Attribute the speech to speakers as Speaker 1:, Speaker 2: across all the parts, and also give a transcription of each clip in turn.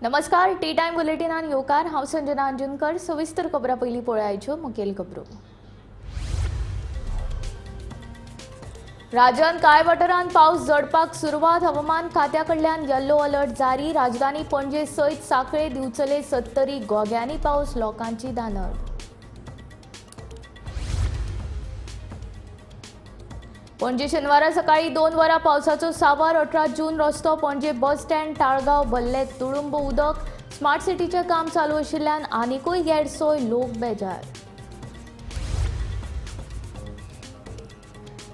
Speaker 1: नमस्कार T time बुलेटिनान येवकार हांव संजना अंजुनकर। सविस्तर खबरां पयलीं पळयाच्यो मुखेल खबरो। राज्यांत कांय वाठारांत पावस झडपाक सुरवात। हवामान खात्या कडल्यान येल्लो अलर्ट जारी। राजधानी पणजे सयत सांखळे दिवचले 70 गोग्यांनी पावस, लोकांची दानड। पणजे शेनवारा सकाळी 2 वरां पावसाचो सांवार। 18 जून रस्तो पणजे बस स्टँड ताळगांव भल्ले तुडुंब उदक। स्मार्ट सिटीचें काम चालू आशिल्ल्यान आनीकूय गैरसोय, लोक बेजार।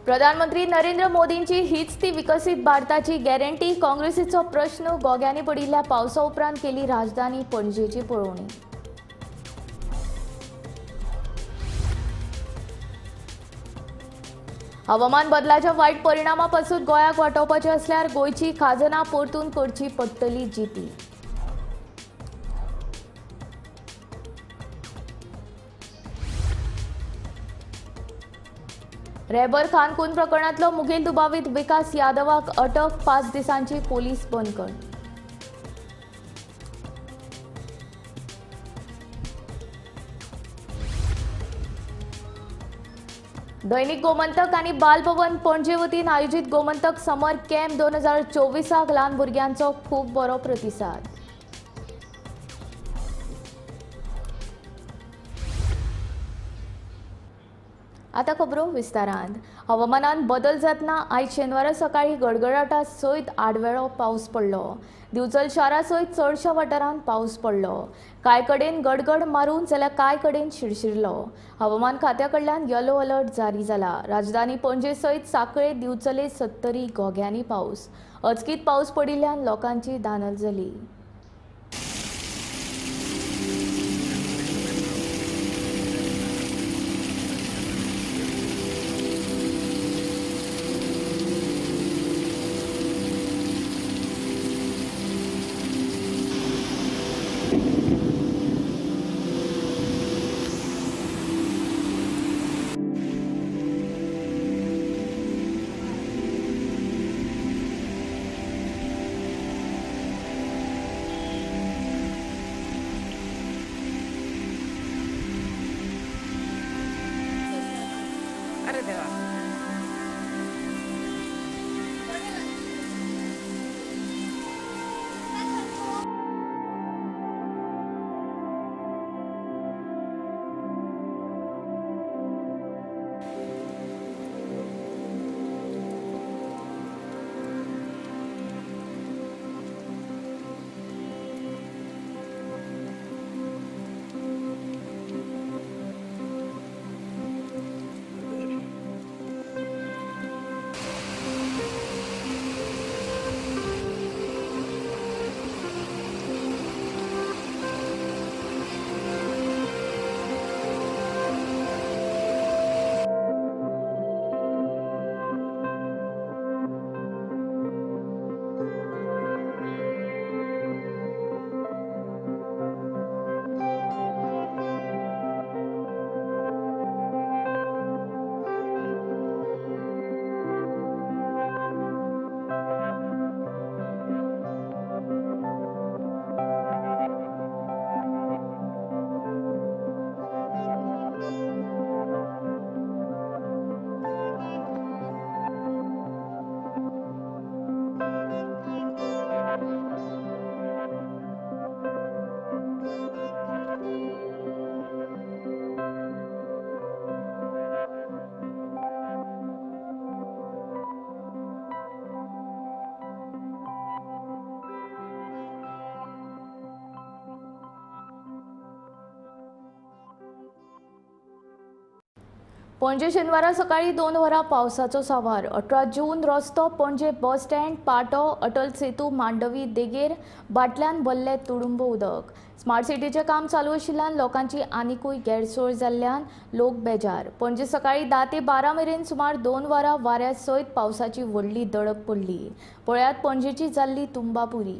Speaker 1: प्रधानमंत्री नरेंद्र मोदींची हीच ती विकसीत भारताची गॅरंटी। काँग्रेसीचो प्रश्न। गोग्यांनी पडिल्ल्या पावसा उपरांत केली राजधानी पणजेची पळोवणी। हवामान बदलाच्या वायट परिणामापासून गोंयाक वाटावपाचे असल्यार गोंयची खाजना परतून करची पडटली जीती। रेबर खान खून प्रकरणातलो मुखेल दुबावीत विकास यादवाक अटक। 5 दिसांची पोलीस बंदखण। दैनिक गोमंतक आणि बालभवन पणजे वतीन आयोजित गोमंतक समर कॅम्प 2024 ल्हान भुरग्यांचो खूब बरो प्रतिसाद। आता खबरो विस्तारांत। हवामानात बदल जातना आयज शेनवारा सकाळी गडगडाटा सयत आडवेळो पावस पडलो। दिवचल शारा सयत चडशा वाठारांत पावस पडलो। कांय कडेन गडगड मारून जाल्यार कांय कडेन शिरशिरलो। हवामान खात्या कडल्यान येलो अलर्ट जारी जाला। राजधानी पणजे सयत सांखळे दिवचले 70 गोग्यांनी पावस। अचकीत पावस पडिल्ल्यान लोकांची दानल जाली।
Speaker 2: अरे देवा।
Speaker 1: पणजे शेनवारा सकाळी 2 वरां पावसाचो सांवार। 18 जून रस्तो पणजे बस स्टँड पाटो अटल सेतू मांडवी देगेर बाटल्यान भल्ले तुडुंब उदक। स्मार्ट सिटीचें काम चालू आशिल्ल्यान लोकांची आनीकूय गैरसोय जाल्ल्यान लोक बेजार। पणजे सकाळी 10 ते 12 मेरेन सुमार 2 वरां वाऱ्या सयत पावसाची व्हडली दडक पडली। पळयात पणजेची जाल्ली तुंबापुरी।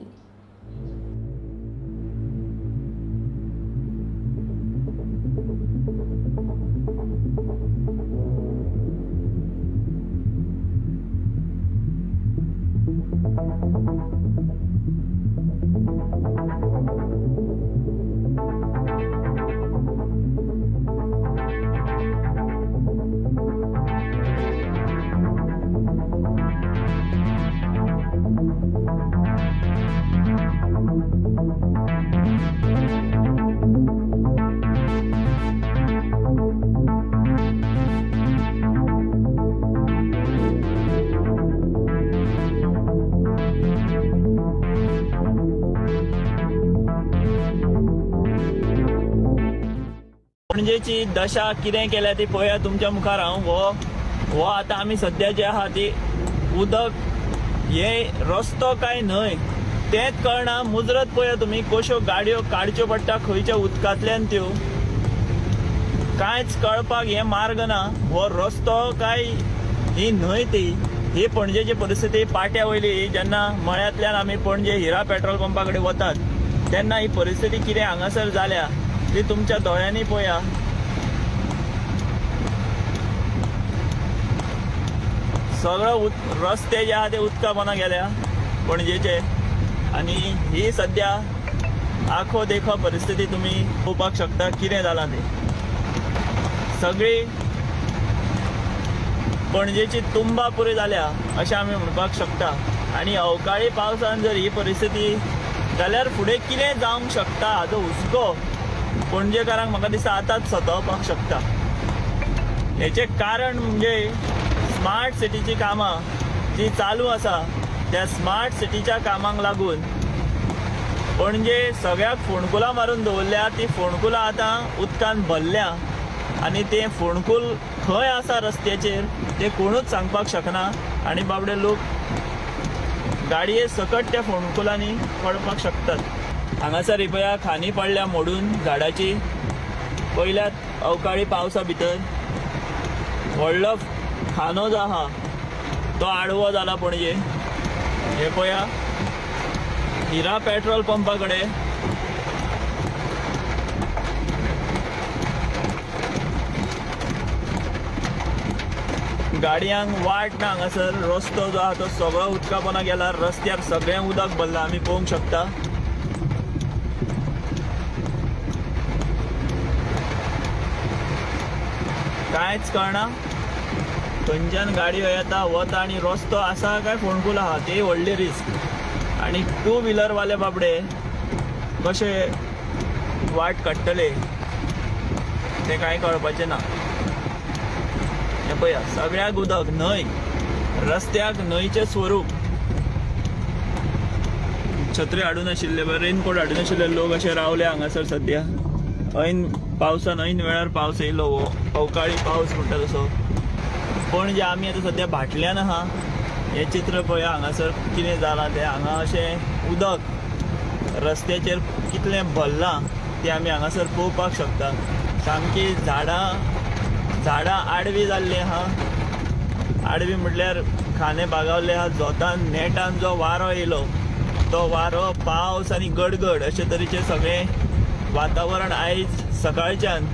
Speaker 2: पणजेची दशा कितें केल्या ती पळया तुमच्या मुखार हांव हो आतां आमी सद्या जे आहा ती उदक हे रस्तो काय न्हय तेंच कळना. मुजरत पळया तुमी कश्यो गाडयो काडच्यो पडटा खंयच्या उदकांतल्यान त्यो कांयच कळपाक हे मार्ग ना. हो रस्तो काय ही न्हय ती ही पणजेची परिस्थिती पाट्या वयली. जेन्ना मळ्यांतल्यान आमी पणजे हिरा पेट्रोल पंपा कडेन वतात तेन्ना ही परिस्थिती कितें हांगासर जाल्या ती तुमच्या दोळ्यांनी पळया. सगळो रस्ते जे आहा ते उदका पोंदा गेल्या पणजेचे. आनी ही सद्या आखो देखो परिस्थिती तुमी पळोवपाक शकता कितें जालां ती. सगळी पणजेची तुंबा पुरी जाल्या अशें आमी म्हणपाक शकता. आनी अवकाळी पावसान जर ही परिस्थिती जाल्यार फुडें कितें जावंक शकता हाजो हुस्को पणजेकारांक म्हाका दिसता आतांच सतावपाक शकता. हेचें कारण म्हणजे स्मार्ट सिटीची कामां जी चालू आसा त्या स्मार्ट सिटीच्या कामांक लागून पणजे सगळ्याक फोंडकुलां मारून दवरल्या. ती फोंडकुलां आतां उदकान भरल्या आनी ते फोंडकूल खंय आसा रस्त्याचेर ते कोणूच सांगपाक शकना. आनी बाबडे लोक गाडये सकट त्या फोंडकुलांनी पडपाक शकतात. हांगासर पळया खानी पडल्या मोडून झाडाची. पयल्यात अवकाळी पावसा भितर व्हडलो खानो जो आहा तो आडवो जाला पणजे. हे पळया हिरा पेट्रोल पंपा कडेन गाडयांक वाट ना. हांगासर रस्तो जो आहा तो सगळो उदका पोंदा गेला. रस्त्यार सगळें उदक भरलां आमी पळोवंक शकता. कांयच कळना खंयच्यान गाडयो येता वता आनी रस्तो आसा काय फोंडकूल आहा ती व्हडली रिस्क. आनी टू व्हिलर वाले बाबडे कशे वाट काडटले ते कांय कळपाचें ना. हे पळया सगळ्याक उदक न्हय रस्त्याक न्हंयचें स्वरूप. छत्री हाडून आशिल्ले रेनकोट हाडून आशिल्ले लोक अशे रावले हांगासर सद्या. ऐन पावसान ऐन वेळार पावस येयलो हो अवकाळी पावस म्हणटा तसो. पणजे आमी आतां सद्या भाटल्यान आहा. हे चित्र पळया हांगासर कितें जालां तें. हांगा अशें उदक रस्त्याचेर कितलें भरलां तें आमी हांगासर पळोवपाक शकता. सामकी झाडां आडवी जाल्लीं आहा. आडवी म्हटल्यार खाने बागावले आहा. जोतान नेटान जो वारो येयलो तो वारो पावस आनी गडगड अशे तरेचें सगळें वातावरण आयज सकाळच्यान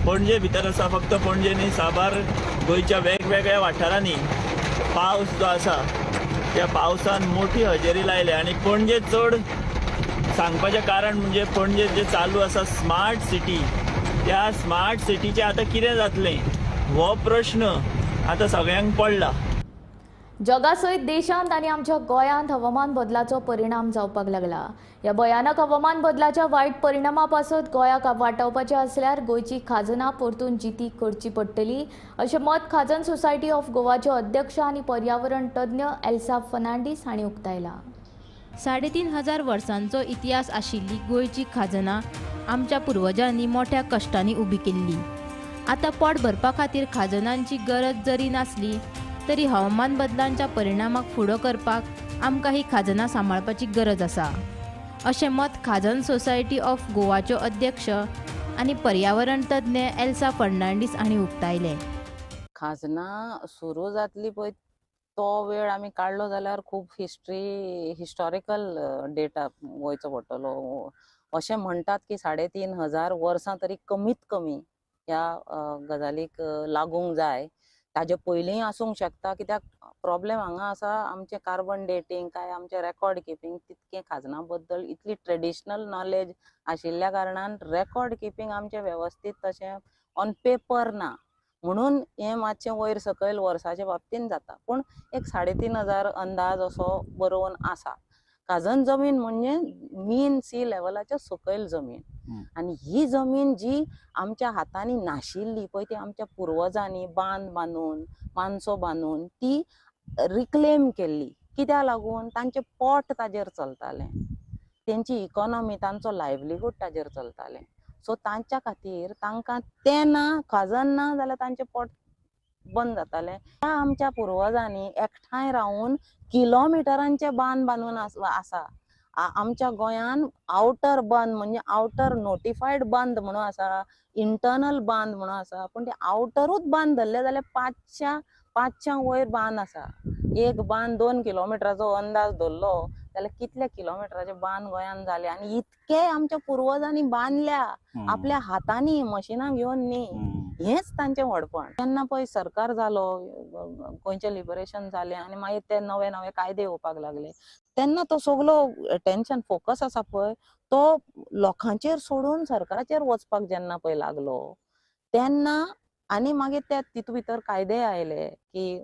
Speaker 2: पणजे भितर आसा. फक्त पणजे न्ही साबार गोंयच्या वेगवेगळ्या वाठारांनी पावस जो आसा त्या पावसान मोठी हजेरी लायल्या. आनी पणजे चड सांगपाचें कारण म्हणजे पणजे जे चालू आसा स्मार्ट सिटी त्या स्मार्ट सिटीचें आतां कितें जातलें हो प्रश्न आतां सगळ्यांक पडला.
Speaker 1: जगा सयत देशांत आनी आमच्या गोंयांत हवामान बदलाचो परिणाम जावपाक लागला. ह्या भयानक हवामान बदलाच्या वायट परिणामा पासत गोंयाक वाटावपाचें आसल्यार गोंयची खाजनां परतून जिती करची पडटली अशें मत खाजन सोसायटी ऑफ गोवाच्यो अध्यक्ष आनी पर्यावरण तज्ञ एल्सा फर्नांडीस हांणी उक्तायलां.
Speaker 3: 3,500 वर्सांचो इतिहास आशिल्ली गोंयची खाजनां आमच्या पुर्वजांनी मोठ्या कश्टांनी उबी केल्ली. आतां पोट भरपा खातीर खाजनांची गरज जरी नासली तरी हवामान बदलांच्या परिणामाक फुडो करपाक आमकां ही खाजनां सांबाळपाची गरज आसा अशें मत खाजन सोसायटी ऑफ गोवाच्यो अध्यक्ष आनी पर्यावरण तज्ञ एल्सा फर्नांडीस हांणी उक्तायलें.
Speaker 4: खाजनां सुरू जातली पळय तो वेळ आमी काडलो जाल्यार खूब हिस्टॉरिकल डेटा वयचो पडटलो. अशें म्हणटात की 3,500 वर्सां तरी कमीत कमी ह्या गजालीक लागूंक जाय. ताजे पयलींय आसूंक शकता कित्याक प्रॉब्लेम हांगा आसा आमचें कार्बन डेटिंग काय आमचें रेकॉर्ड किपींग तितकें खाजनां बद्दल इतली ट्रेडिशनल नॉलेज आशिल्ल्या कारणान रेकॉर्ड किपींग आमचें वेवस्थीत तशें ऑन पेपर ना. म्हणून हें मातशें वयर सकयल वर्साच्या बाबतीन जाता. पूण एक 3,500 अंदाज असो बरोवन आसा. खाजन जमीन म्हणजे मीन सी लेवलाच्या सकयल जमीन. आणि ही जमीन जी आमच्या हातांनी नाशिल्ली पळय ती आमच्या पुर्वजांनी बांद बांदून माणसो बांदून ती रिक्लेम केल्ली. कित्याक लागून तांचे पोट ताजेर चलतालें. तेंची इकॉनॉमी तांचो लायव्हलीहूड ताजेर चलतालें. सो तांच्या खातीर तांकां तें ना खाजन ना जाल्यार तांचें पोट बंद जातालें. त्या आमच्या पुर्वजांनी एकठांय रावून किलोमिटरांचे बांद बांदून आसा. आमच्या गोंयान आउटर बांद म्हणजे आउटर नोटिफाईड बांद म्हणून आसा, इंटरनल बांद म्हणून आसा, पण ते आउटरूच बांद धरले जाल्यार 500 वयर बांद आसा. एक बांद 2 किलोमिटराचो अंदाज धरलो जाल्यार कितले किलोमिटराचे बांद गोंयान जाले आनी इतके आमच्या पुर्वजांनी बांदल्या आपल्या हातांनी मशिनां घेवन न्ही. हेच तांचें व्हडपण. जेन्ना पळय सरकार जालो, गोंयचें लिबरेशन जालें आनी मागीर ते नवे नवे कायदे येवपाक लागले, तेन्ना तो सगळो टेन्शन फोकस आसा पळय तो लोकांचेर सोडून सरकाराचेर वचपाक जेन्ना पळय लागलो तेन्ना आनी मागीर ते तितू भितर कायदे आयले की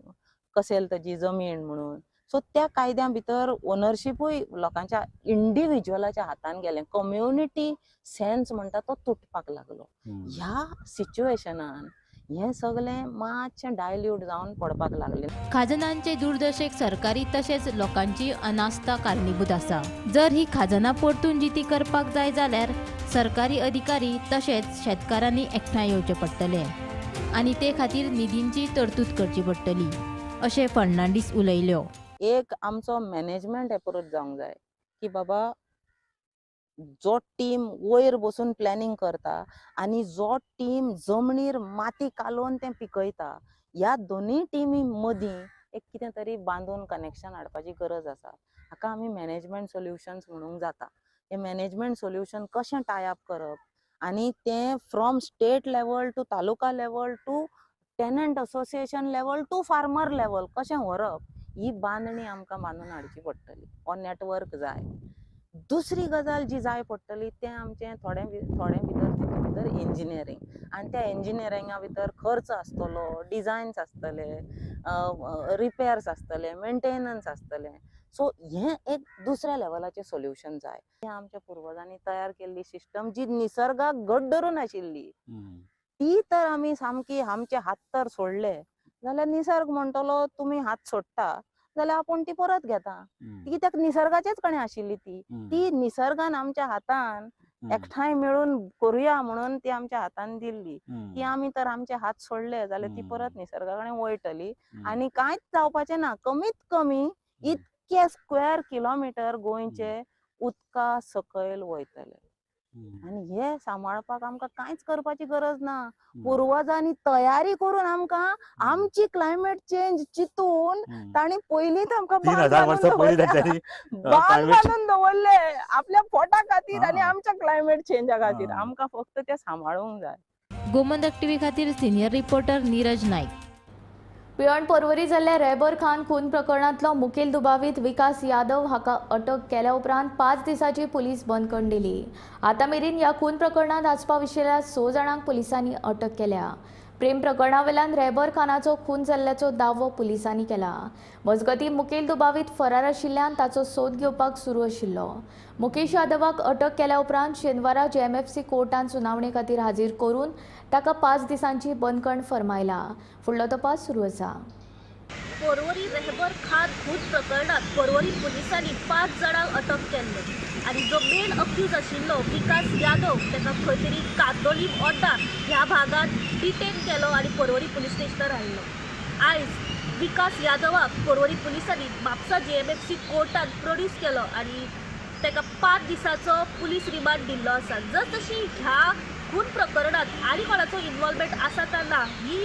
Speaker 4: कसेल तजी जमीन म्हणून. सो त्या कायद्या भितर ओनरशिपूय लोकांच्या इंडिव्हिज्युअलाच्या हातान गेलें. कम्युनिटी सेन्स म्हणटा तो तुटपाक लागलो. ह्या सिच्युएशनान हे सगळें मातशें डायल्यूट जावन पडपाक लागलें.
Speaker 3: खाजनांचे दुर्दशेक सरकारी तशेंच लोकांची अनास्था कारणीभूत आसा. जर ही खाजनां परतून जिती करपाक जाय जाल्यार सरकारी अधिकारी तशेंच शेतकारांनी एकठांय येवचें पडटलें आनी ते खातीर निधींची तरतूद करची पडटली अशें फर्नांडीस उलयल्यो.
Speaker 4: एक आमचो मॅनेजमेंट एप्रोच जावंक जाय की बाबा जो टीम वयर बसून प्लॅनिंग करता आनी जो टीम जमनीर माती कालोवन तें पिकयता, ह्या दोनी टिमी मदीं एक कितें तरी बांदून कनेक्शन हाडपाची गरज आसा. हाका आमी मॅनेजमेंट सोल्युशन्स म्हणूंक जाता. हे मॅनेजमेंट सोल्युशन कशें टाय अप करप आनी तें from state level to taluka level to tenant association level to farmer level कशें व्हरप, ही बांदणी आमकां बांदून हाडची पडटली. हो नेटवर्क जाय. दुसरी गजाल जी जाय पडटली तें आमचें थोडें भितर इंजिनियरींग आनी त्या इंजिनियरिंगा भितर खर्च आसतलो, डिझायन्स आसतले, रिपेर्स आसतले, मेंटेनन्स आसतले. सो हें एक दुसऱ्या लेवलाचें सोल्युशन जाय. हें आमच्या पुर्वजांनी तयार केल्ली सिस्टम जी निसर्गाक घट धरून आशिल्ली ती तर आमी सामकी आमचे हात तर सोडले जाल्यार निसर्ग म्हणटलो तुमी हात सोडटा जाल्यार आपूण ती परत घेता. ती कित्याक निसर्गाचेच कणे आशिल्ली ती निसर्गान आमच्या हातान एकठांय मेळून करूया म्हणून ती आमच्या हातान दिल्ली. ती आमी तर आमचे हात सोडले जाल्यार ती परत निसर्गा कडेन वयतली आनी कांयच जावपाचें ना. कमीत कमी इतके स्क्वेअर किलोमिटर गोंयचे उदका सकयल वयतले आनी हे सांबाळपाक आमकां कांयच करपाची गरज ना. पुर्वजांनी तयारी करून आमकां आमची क्लायमेट चेंज चिंतून तांणी पयलींच आमकां बांद बांदून दवरले आपल्या पोटा खातीर आनी आमच्या क्लायमेट चेंजा खातीर. आमकां फक्त ते सांबाळूंक जाय.
Speaker 3: गोमंतक टीव्ही खातीर सिनियर रिपोर्टर नीरज नाईक.
Speaker 1: पियण परवरी जाल्ल्या रॅबर खान खून प्रकरणांतलो मुखेल दुबावीत विकास यादव हाका अटक केल्या उपरांत 5 दिसांची पुलीस बंदखण दिली. आतां मेरेन ह्या खून प्रकरणांत आस्पाव आशिल्ल्या 6 जाणांक पुलिसांनी अटक केल्या. प्रेम प्रकरणा वेल्यान रॅबर खानाचो खून जाल्ल्याचो दावो पुलिसांनी केला. मजगतीं मुखेल दुबावीत फरार आशिल्ल्यान ताचो सोद घेवपाक सुरू आशिल्लो. मुकेश यादवाक अटक केल्या उपरांत शेनवारा JMFC कोर्टान सुनावणे खातीर हाजीर करून ताका 5 दिसांची बंदखण फर्मायला. फुडलो तपास सुरू आसा.
Speaker 5: परवरी रॅबर खान खून प्रकरणात परवरी पोलिसांनी 5 जाणांक अटक केल्ले आनी जो मेन अक्यूज आशिल्लो विकास यादव ताका खंय तरी कांदोलीम ओड्डा ह्या भागात डिटेन केलो आनी परवरी पुलीस स्टेशनार हाडलो. आयज विकास यादवाक परवरी पुलिसांनी म्हापसा JMFC कोर्टात प्रोड्यूस केलो आनी ताका 5 दिसांचो पुलीस रिमांड दिल्लो आसा. जशी ह्या खून प्रकरणात आनी कोणाचो इन्वॉल्वमेंट आसा काय ना ही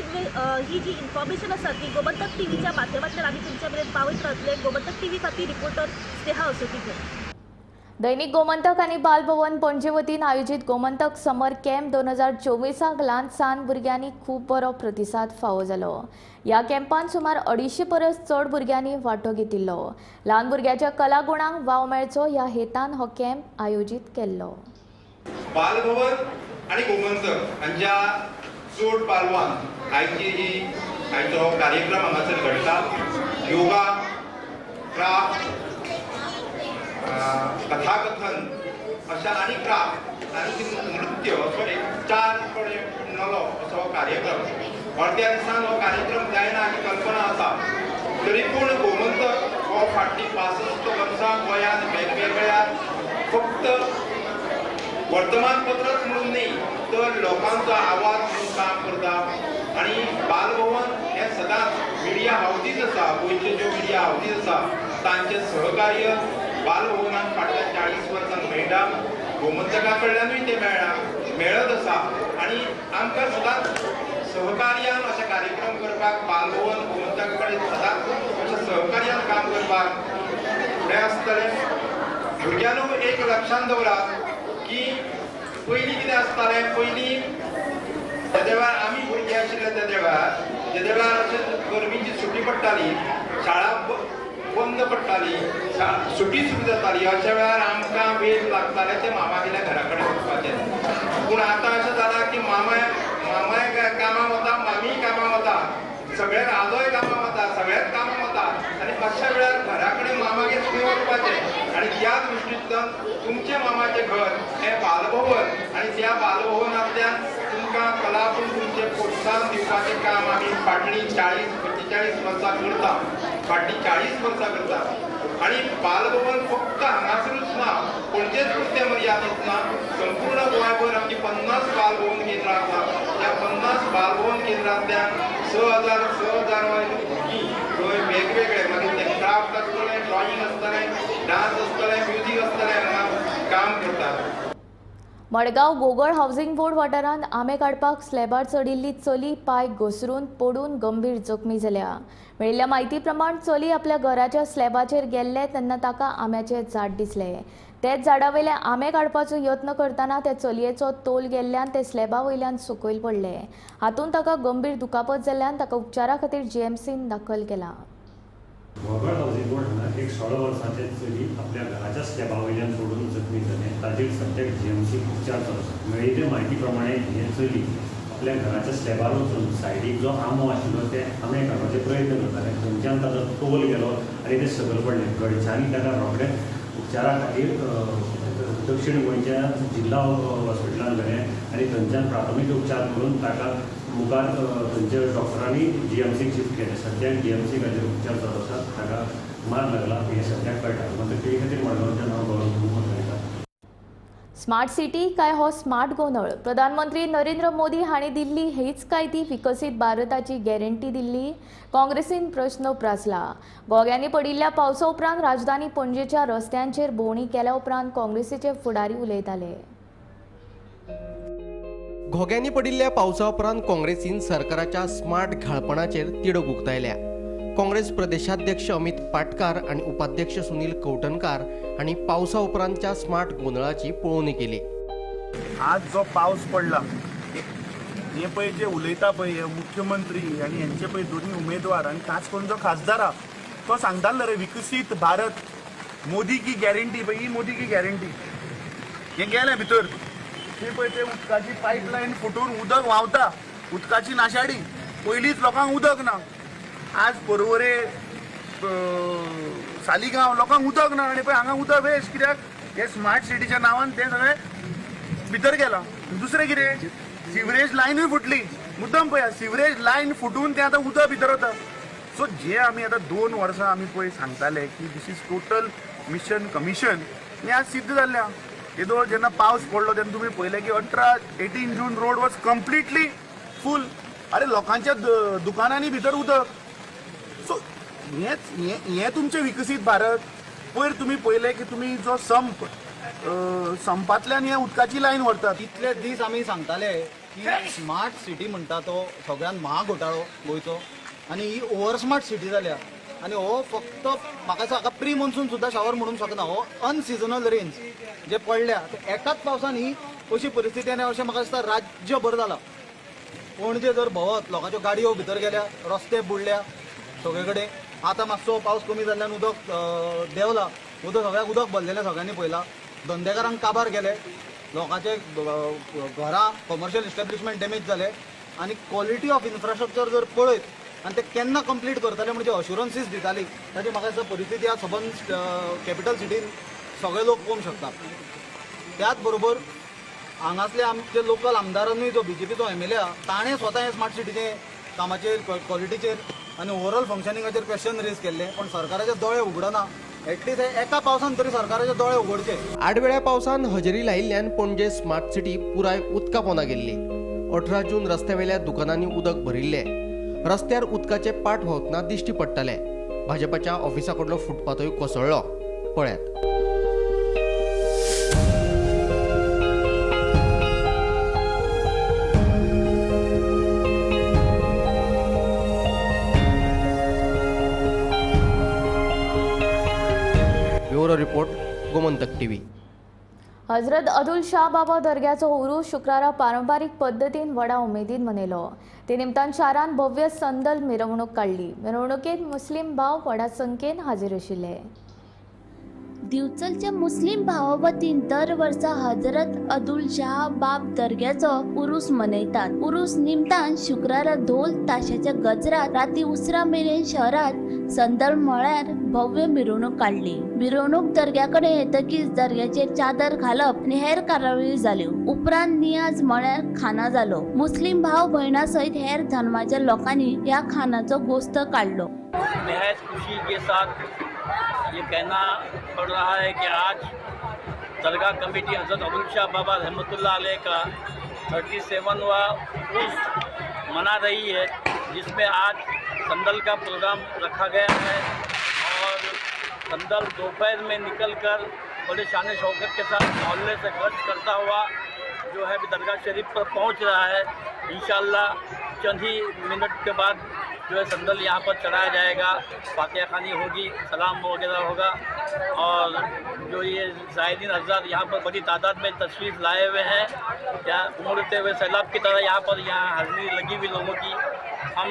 Speaker 5: जी इन्फॉर्मेशन आसा ती गोमंतक टीव्हीच्या माध्यमांतल्यान आमी तुमच्या मेरेन पावयत रावतले. गोमंतक टीव्ही खातीर रिपोर्टर स्नेहा असोतीकर.
Speaker 1: दैनिक गोमंतक आनी बालभवन पणजे वतीन आयोजीत गोमंतक समर कॅम्प 2024 ल्हान साण भुरग्यांनी खूब बरो प्रतिसाद फावो जालो. ह्या कॅम्पान सुमार 250 परस चड भुरग्यांनी वांटो घेतिल्लो. ल्हान भुरग्याच्या कलागुणांक वाव मेळचो ह्या हेतान हो कॅम्प आयोजीत केल्लो.
Speaker 6: बालभवन आणि गोमंतक हांच्या चड पालवान आयचो कार्यक्रम हांगासर घडटा. योगा, क्राफ्ट, कथाकथन अशा आनी क्राफ्ट आनी नृत्य असो एक 4 नलो असो कार्यक्रम. अर्ध्या दिसान हो कार्यक्रम जायना हाची कल्पना आसा. तरी पूण गोमंतक हो फाटलीं 65 वर्सां गोंयांत वेगवेगळ्या फक्त वर्तमानपत्रच म्हणून न्ही तर लोकांचो आवाज म्हणून काम करता आणि बालभवन हे सदांच मिडिया हाऊजीस आसा गोंयच्यो ज्यो मिडिया हाऊजीस आसा तांचे सहकार्य बालभवनाक फाटल्या 40 वर्सांक मेळटा गोमंतका कडल्यानूय ते मेळत आसा आणि आमकां सदांच सहकार्यान अशे कार्यक्रम करपाक बालभवन गोमंतका कडेन सदांच अशें सहकार्यान काम करपाक हें आसतलें भुरग्यांनो एक लक्षांत दवरात की पयलीं कितें आसतालें पयलीं तेदे वेळार आमी भुरगीं आशिल्ले तेदे वेळार अशें गरमेची सुटी पडटाली शाळा बंद पडटाली सुटी सुरू जाताली अशा वेळार आमकां वेळ लागताले ते मामागेल्या घरा कडेन वचपाचें पूण आतां अशें जालां की मामाय कामां वता मामीय कामां वता सगळे आजोय कामां वता सगळेच कामां वता आनी अशा वेळार घरा कडेन मामागेर तुमी वचपाचें आणि त्या दृश्टींतल्यान तुमचे मामाचें घर हें बालभवन आणि त्या बालभवनांतल्यान तुमकां कलापूण तुमचें प्रोत्साहन दिवपाचें काम आमी फाटलीं 40-45 वर्सां करता फाटलीं 40 वर्सां करता आणि बालभवन फक्त हांगासरूच ना पणजेच पुरतें मर्यादीत ना संपूर्ण गोंयभर आमची 50 बालभवन केंद्रां आसा त्या 50 बालभवन केंद्रांतल्यान 6,000 भुरगीं थंय वेगवेगळे मागीर ते क्राफ्ट आसतलें ड्रॉइंग आसतलें डान्स आसतलें म्युजीक आसतलें हांगा काम करतात.
Speaker 1: मडगांव गोगोळ हावसिंग बोर्ड वाठारांत आंबे काडपाक स्लॅबार चडिल्ली चली पांय घसरून पडून गंभीर जखमी जाल्या. मेळिल्ल्या म्हायती प्रमाण चली आपल्या घराच्या स्लॅबाचेर गेल्ले तेन्ना ताका आंब्याचें झाड दिसलें. तेच झाडा वयले आंबे काडपाचो यत्न करतना ते चलयेचो तोल गेल्ल्यान ते स्लॅबा वयल्यान सकयल पडले. हातूंत ताका गंभीर दुखापत जाल्ल्यान ताका उपचारा खातीर जीएमसीन दाखल केला.
Speaker 7: गोगोळ हावसिंग बोर्ड हांगा एक 16 वर्सांचे चली आपल्या घराच्या स्लॅबा वयल्यान पडून जखमी जाले. ताचेर सद्याक जीएमसी उपचार चालू आसा. मेळिल्ले म्हायती प्रमाणे हे चली आपल्या घराच्या स्लॅबार वचून सायडीक जो आंबो आशिल्लो ते आंबे काडपाचे प्रयत्न करताले थंयच्यान ताचो तोल गेलो आनी ते सकयल पडले. घरच्यांनी ताका रोखडे उपचारा खातीर दक्षिण गोंयच्या जिल्हा हॉस्पिटलांत व्हेलें आनी थंयच्यान प्राथमीक उपचार करून ताका मुखार थंयच्या डॉक्टरांनी जीएमसीक शिफ्ट केलें. सद्याक जीएमसीक हाजेर उपचार चालू आसा. ताका मार लागला हें सद्याक कळटा. मात्र ते खातीर मडगांवच्यान हांव गौरव करता.
Speaker 1: स्मार्ट सिटी काय हो स्मार्ट गोंधळ? प्रधानमंत्री नरेंद्र मोदी हांणी दिल्ली हीच काय ती विकसीत भारताची गॅरंटी दिल्ली? काँग्रेसीन प्रश्न उपरासला. गोग्यांनी पडिल्ल्या पावसा उपरांत राजधानी पणजेच्या रस्त्यांचेर भोंवडी केल्या उपरांत काँग्रेसीचे फुडारी उलयताले.
Speaker 8: घोग्यांनी पडिल्ल्या पावसा उपरांत काँग्रेसीन सरकाराच्या स्मार्ट घाळपणाचेर तिडक उक्तायल्या. काँग्रेस प्रदेशाध्यक्ष अमित पाटकार आणि उपाध्यक्ष सुनील कवठणकार हांणी पावसा उपरांतच्या स्मार्ट गोंधळाची पळोवणी केली.
Speaker 9: आज जो पावस पडला हे पळय जे उलयता पळय मुख्यमंत्री आनी हेंचे पळय दोन्ही उमेदवार आनी खास करून जो खासदार आहा तो सांगतालो रे विकसीत भारत मोदी की गॅरंटी पळय ही मोदी की गॅरंटी हे गेले भितर ते पळय ते उदकाची पायपलायन फुटून उदक व्हांवता उदकाची नाशाडी पयलींच लोकांक उदक ना आज परवरे सालिगांव लोकांक उदक ना आनी पळय हांगा उदक वेस्ट कित्याक हे स्मार्ट सिटीच्या नांवान ते सगळे भितर गेला. दुसरें कितें सिवरेज लायनूय फुटली मुद्दम पळय सिवरेज लायन फुटून ते आतां उदक भितर वता. सो जे आमी आतां 2 वर्सां आमी पळय सांगताले की दिस इज टोटल मिशन कमिशन हें आज सिद्ध जाल्लें आहा. येदो जेन्ना पावस पडलो तेन्ना तुमी पळयलें की 18 जून रोड वॉज कंप्लिटली फूल. अरे लोकांच्या दुकानांनी भितर उदक. सो हें तुमचें विकसीत भारत. पयर तुमी पळयलें की तुमी जो संपांतल्यान हे उदकाची लायन व्हरतात.
Speaker 10: इतले दीस आमी सांगताले की स्मार्ट सिटी म्हणटा तो सगळ्यान महाग घोटाळो गोंयचो आनी ही ओवर स्मार्ट सिटी जाल्या. आनी हो फक्त म्हाका सांगा प्री मॉन्सून सुद्दां शावर म्हणूंक शकना. हो अनसिजनल रेन्स जे पडल्या एकाच पावसान ही अशी परिस्थिती आनी अशें म्हाका दिसता राज्यभर जाला. पणजे जर भोंवत लोकांच्यो गाडयो भितर गेल्या रस्ते बुडल्या सगळे कडेन. आतां मातसो पावस कमी जाल्ल्यान उदक देंवला. उदक सगळ्याक उदक भरलेलें सगळ्यांनी पळयलां. धंदेकारांक काबार गेले लोकांचे घरां कमर्शियल इस्टॅब्लिशमेंट डॅमेज जाले आनी क्वॉलिटी ऑफ इन्फ्रास्ट्रक्चर जर पळयत आनी ते केन्ना कंप्लीट करताले म्हणजे अश्युरन्सीस दिताली ताची म्हाका दिसता परिस्थिती आज सबंद कॅपिटल सिटीन सगळे लोक पळोवंक शकतात. त्याच बरोबर हांगासले आमचे लोकल आमदारांनी जो बीजेपीचो एमएलए आहा ताणें स्वता हे स्मार्ट सिटीचे कामाचेर क्वॉलिटीचेर आनी ओवरऑल फंक्शनिंगाचेर क्वेश्चन रेज केल्ले पण सरकाराचे दोळे उगडना. एटलीस्ट एका पावसान तरी सरकाराचे दोळे उगडचे.
Speaker 8: आडवेळ्या पावसान हजेरी लायिल्ल्यान पणजे स्मार्ट सिटी पुराय उदका पोंदा गेल्ली. 18 जून रस्त्यावेल्या दुकानांनी उदक भरिल्ले. रस्त्यार उदकाचे पाट व्हांवतना दिश्टी पडटाले. भाजपाच्या ऑफिसा कडलो फुटपाथूय कोसळ्ळो. पळयात. Bureau report, Gomantak TV.
Speaker 1: Hazrat Adul Shah Baba दर्ग्याचो उरूस शुक्रारा पारंपारीक पद्दतीन व्हडा उमेदीन मनयलो. ते निमतान शारान भव्य संदल मिरवणूक काडली. मिरवणुकेत मुस्लीम भाव व्हडा संख्येन हाजीर आशिल्ले.
Speaker 11: दिवचलच्या मुस्लिम भावावतीन दर वर्सा हजरत अदुल शाह बाब दर्ग्याचो उरूस मनयतात. उरूस निमतान शुक्रारा ढोल ताशाच्या गजरात राती उसरा मेरेन शहरात संदल म्हळ्यार भव्य मिरवणूक काडली. मिरवणूक दर्ग्याकडे येतकीच दर्ग्याचेर चादर घालप आनी हेर कार्यावळी जाल्यो. उपरांत नियाज म्हळ्यार खाना जालो. मुस्लिम भाव भयणां सयत हेर धर्माच्या लोकांनी ह्या खानाचो गोस्त काढलो.
Speaker 12: बेहद खुशी के साथ ये कहना पड़ रहा है कि आज दरगाह कमेटी हज़रत अदुल शाह बाबा रहमतुल्लाह अलैह का 37वां उर्स मना रही है, जिसमें आज संदल का प्रोग्राम रखा गया है और संदल दोपहर में निकलकर बड़े शान शौकत के साथ मोहल्ले से खर्च करता हुआ जो है दरगाह शरीफ पर पहुंच रहा है. इंशाअल्लाह चंद ही मिनट के बाद जो है संदल यहाँ पर चढ़ाया जाएगा. फातिहा खानी होगी, सलाम वगैरह होगा और जो ये ज़ायरीन हज़रात यहाँ पर बड़ी तादाद में तशरीफ़ लाए हुए हैं, क्या उमड़ते हुए सैलाब की तरह यहाँ हाजिरी लगी हुई लोगों की. हम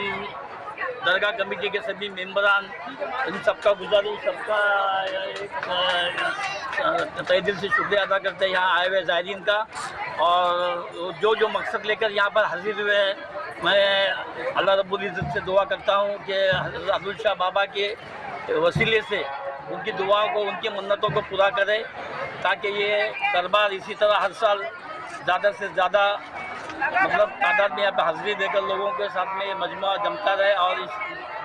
Speaker 12: दरगाह कमेटी के सभी मेंबरान इन सबका गुजारिश, सबका तहे दिल से शुक्रिया अदा करते हैं यहाँ आए हुए ज़ायरीन का. और जो मकसद लेकर यहाँ पर हाजिर हुए हैं, मैं अल्लाह रब्बुल इज़्ज़त से दुआ करता हूँ कि हज़रत अदुल शाह बाबा के वसीले से उनकी दुआओं को, उनकी मन्नतों को पूरा करे, ताकि ये दरबार इसी तरह हर साल ज़्यादा से ज़्यादा मतलब तादाद में यहाँ पर हाजिरी देकर लोगों के साथ में मजमा जमता रहे और इस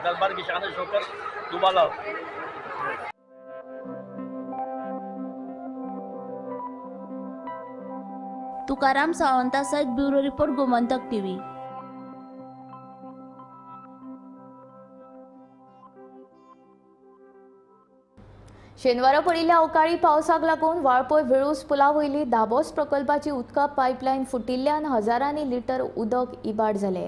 Speaker 12: दरबार की शान शौकत दुबाला हो.
Speaker 11: तुकाराम सावंता सहित ब्युरो रिपोर्ट, गोमंतक टीव्ही.
Speaker 1: शेनवारा पडिल्ल्या अवकाळी पावसाक लागून वाळपय वेळूस पुला वयली दाबोस प्रकल्पाची उदका पायपलायन फुटिल्ल्यान हजारांनी लिटर उदक इबाड जाले.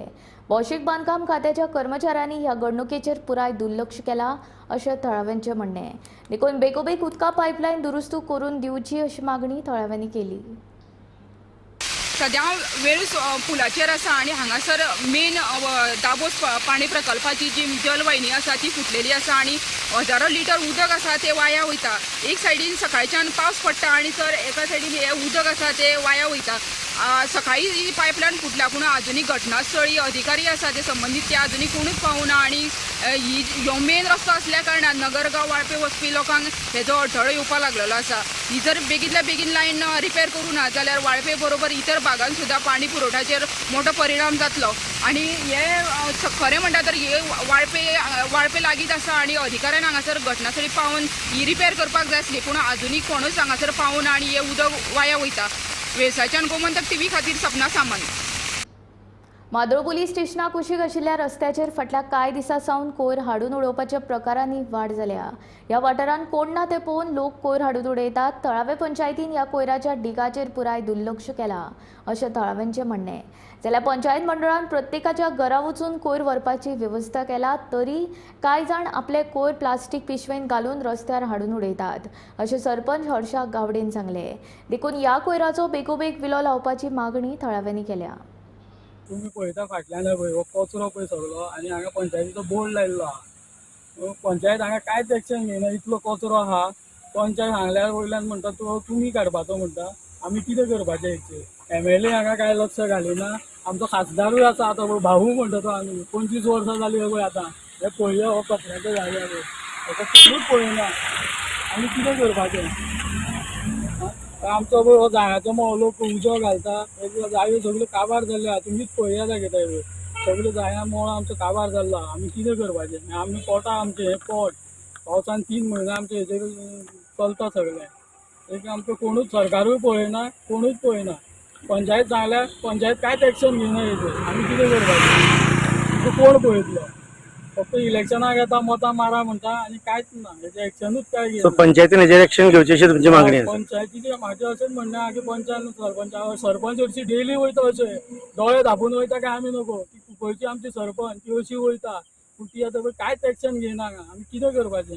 Speaker 1: भौशीक बांदकाम खात्याच्या कर्मचाऱ्यांनी ह्या घडणुकेचेर पुराय दुर्लक्ष केला अशें थळाव्यांचें म्हणणें. देखून बेगोबेग उदका पायपलायन दुरुस्त करून दिवची अशी मागणी थळाव्यांनी केली.
Speaker 13: सद्या वेळूस पुलाचेर आसा आनी हांगासर मेन दाबोस पाणी प्रकल्पाची जी जलवाहिनी आसा ती फुटलेली आसा आनी हजारो लिटर उदक आसा ते वाया वयता. एक सायडीन सकाळच्यान पावस पडटा आनी तर एका सायडीन हे उदक आसा ते वाया वयता. सकाळी ही पायपलायन फुटल्या पूण अजुनी घटनास्थळी अधिकारी आसा ते संबंधीत ते अजुनी कोणूच पावना आनी हो मेन रस्तो असल्या कारणान नगरगांव वाळपे वचपी लोकांक हेजो अडथळो येवपाक लागलेलो आसा. ही जर बेगींतल्या बेगीन लायन रिपेर करूं ना जाल्यार वाळपे बरोबर इतर भागांत सुद्दां पाणी पुरवठ्याचेर मोठो परिणाम जातलो. आनी हे खरें म्हणटा तर हे वाळपे लागींच आसा आनी अधिकाऱ्यान हांगासर घटनास्थळी पावून ही रिपेर करपाक जाय आसली, पूण अजुनी कोणूच हांगासर पावून आनी हे उदक वाया वयता. वेळसाच्यान गोमंतक टीव्ही खातीर सपना सामंत.
Speaker 1: मादळ पुलीस स्टेशनाक कुशीक आशिल्ल्या रस्त्याचेर फाटल्या कांय दिसां सावन कोयर हाडून उडोवपाच्या प्रकारांनी वाड जाल्या. ह्या वाठारांत कोण ना ते पळोवन लोक कोयर हाडून उडयतात. थळावे पंचायतीन ह्या कोयराच्या डिगाचेर पुराय दुर्लक्ष केलां अशें थळाव्यांचें म्हणणें. जाल्यार पंचायत मंडळान प्रत्येकाच्या घरा वचून कोयर व्हरपाची वेवस्था केला, तरी कांय जाण आपले कोयर प्लास्टीक पिशवेंत घालून रस्त्यार हाडून उडयतात अशें सरपंच हर्षा गावडेन सांगलें. देखून ह्या कोयराचो बेगोबेग विलो लावपाची मागणी थळाव्यांनी केल्या.
Speaker 14: तुम्ही पळयता फाटल्यान पळय हो कचरो पळय सगळो आनी हांगा पंचायतीचो बोर्ड लायल्लो आहा. पंचायत हांगा कांयच एक्शन घेयना. इतलो कचरो आहा. पंचायत हांगल्यार वयल्यान म्हणटा तो तुमी काडपाचो म्हणटा. आमी कितें करपाचें हेचेर? MLA हांगा कांय लक्ष घालिना. आमचो खासदारूय आसा आतां पळय भाऊ म्हणटा तो आमी 25 वर्सां जालीं पळय आतां. हे पळया हो कचऱ्याचो जाग्यार पळय हेका कोणूच पळयना. आमी कितें करपाचें? आमचो पळय हो जायाचो मोहलो उजो घालता. हे जायो सगळ्यो काबार जाल्यो. तुमीच पळया दाखयता पळय सगळ्यो जाया मोळ आमचो काबार जाल्लो. आमी कितें करपाचें? आमी पोटा आमचें हें पोट पावसान 3 म्हयने आमचे हेजेर चलता सगळें एक आमकां कोणूच सरकारूय पळयना कोणूच पळयना पंचायत सांगल्यार पंचायत कांयच एक्शन घेयना हेजेर आमी कितें करपाचें कोण पळयतलो फक्त इलेक्शनाक येता मतां मारा म्हणटा आनी कांयच ना हेजें एक्शनूच काय घेयना
Speaker 15: पंचायतीन हेजेर एक्शन घेवचें अशी तुमची मागणी आसा
Speaker 14: पंचायतीचे म्हाजें अशेंच म्हणणें आहा की पंचायत सरपंच हरशी डेली वयता अशें दोळे धांपून वयता काय आमी नको ती कुंकळची आमची सरपंच ती अशी वयता पूण ती आतां कांयच एक्शन घेयना हांगा आमी कितें करपाचें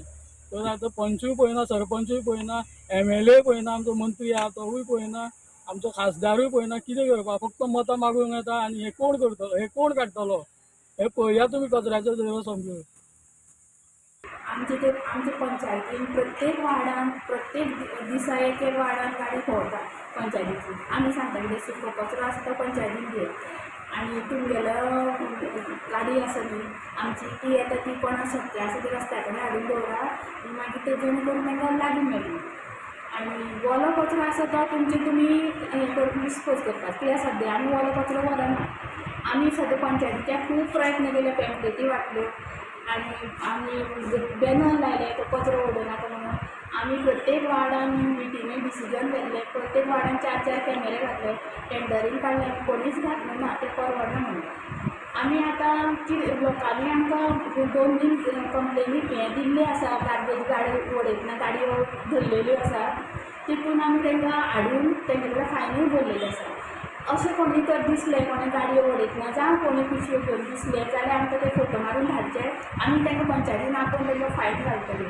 Speaker 14: तर आतां पंचूय पळयना सरपंचूय पळयना MLA पळयना आमचो मंत्री आहा तोवूय पळयना आमचो खासदारूय पळयना कितें करपा फक्त मतां मागूंक येता आनी हे कोण करतलो हे कोण काडटलो हे पळया तुमी कचऱ्याचो झरो समजून
Speaker 16: आमच्या पंचायतीन प्रत्येक वार्डान प्रत्येक दिसा एक एक वार्डान गाडी भोंवता पंचायतीची आमी सांगता कितें सुको कचरो आसा तो पंचायतीन घे आनी तुमगेलो गाडी आसा न्ही आमची ती येता ती कोणा शक्य आसा ती रस्त्या कडेन हाडून दवरा आनी मागीर ते जेणे करून तांकां लागीं मेळटली आनी वोलो कचरो आसा तो तुमी हें करून डिस्पोज करपाक कित्याक सद्या आमी वोलो कचरो व्हरना आमी सद्या पंचायतीचे खूब प्रयत्न केले पॅम्पलेटी वाटल्यो आनी बॅनर लायले तो कचरो उडोवनाका म्हणून आमी प्रत्येक वार्डान मिटिंगे डिसिजन घेतले प्रत्येक वार्डान 4-4 कॅमेरे घातले टेंडरींग काडलें आनी कोणीच घातलें ना तें परवडना म्हणून आमी आतां कितें लोकांनी आमकां 2 दीन कंप्लेनी हें दिल्ली आसा गार्बेज गाडी उडयतना गाडयो धरलेल्यो आसा तितून आमी तांकां हाडून तेंचे कडेन फायनूय भरलेली आसा अशें कोणी तर दिसलें कोणें गाडयो उडयतना जावं कोणी पिशव्यो घेवन दिसले जाल्यार आमकां ते फोटो मारून धाडचे आमी तांकां पंचायतीन आपोवन तांकां फायन घालतली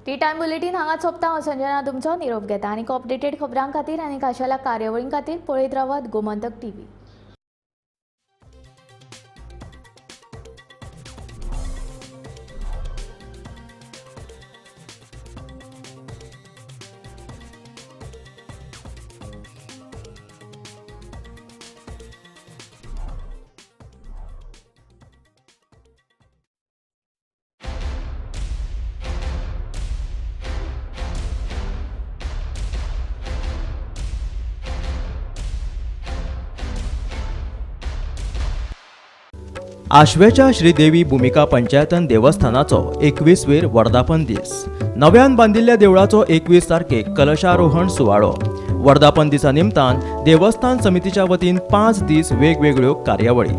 Speaker 1: टी टायम बुलेटीन हांगा सोंपता हांव संजना तुमचो निरोप घेता आनी अपडेटेड खबरां खातीर आनी खाशेल्या कार्यावळीं खातीर पळयत रावात गोमंतक TV.
Speaker 17: आशवेच्या श्रीदेवी भूमिका पंचायतन देवस्थानाचो 21वीर वर्धापन दीस नव्यान बांदिल्ल्या देवळाचो 21 तारखेक कलशारोहण सुवाळो वर्धापन दिसा निमतान देवस्थान समितीच्या वतीन 5 दीस वेगवेगळ्यो कार्यावळी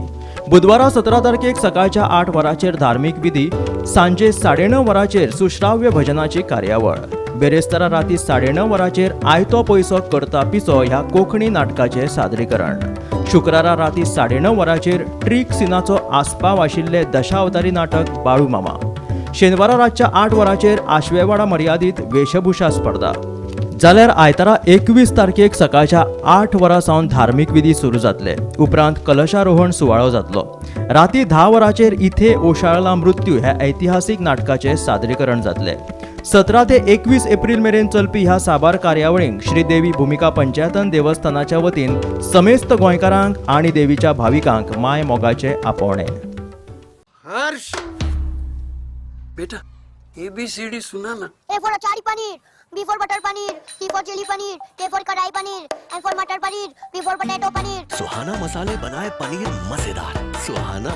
Speaker 17: बुधवारा 17 तारखेक सकाळच्या 8 वरांचेर धार्मीक विधी सांजे 9:30 वरांचेर सुश्राव्य भजनाची कार्यावळ बेरेस्तारा राती 9:30 वरांचेर आयतो पयसो करता पिसो ह्या कोंकणी नाटकाचे सादरीकरण शुक्रारा राती 9:30 वरांचेर ट्रीक सिनाचो आस्पाव आशिल्ले दशावतारी नाटक बाळू मामा शेनवारा रातच्या 8 वरांचेर आशवेवाडा मर्यादीत वेशभूषा स्पर्धा जाल्यार आयतारा 21 तारखेक सकाळच्या 8 वरां सावन धार्मीक विधी सुरू जातले उपरांत कलशारोहण सुवाळो जातलो राती 10 वरांचेर इथे ओशाळला मृत्यू ह्या ऐतिहासीक नाटकाचे सादरीकरण जातले 17 ते 21 एप्रिल मेरेन चलपी ह्या साबार कार्यावळींक श्रीदेवी भूमिका पंचायतन देवस्थानाच्या वतीन समेस्त गोंयकारांक आनी देवीच्या भाविकांक माय मोगाचे आपोवणे
Speaker 18: हर्ष बेटा ABCD सुना ना
Speaker 19: A for achari paneer, B for butter paneer, C for chili paneer, K for kadai paneer, M for matar paneer, P for potato paneer.
Speaker 20: Suhana मसाले बनाए पनीर मजेदार सुहाना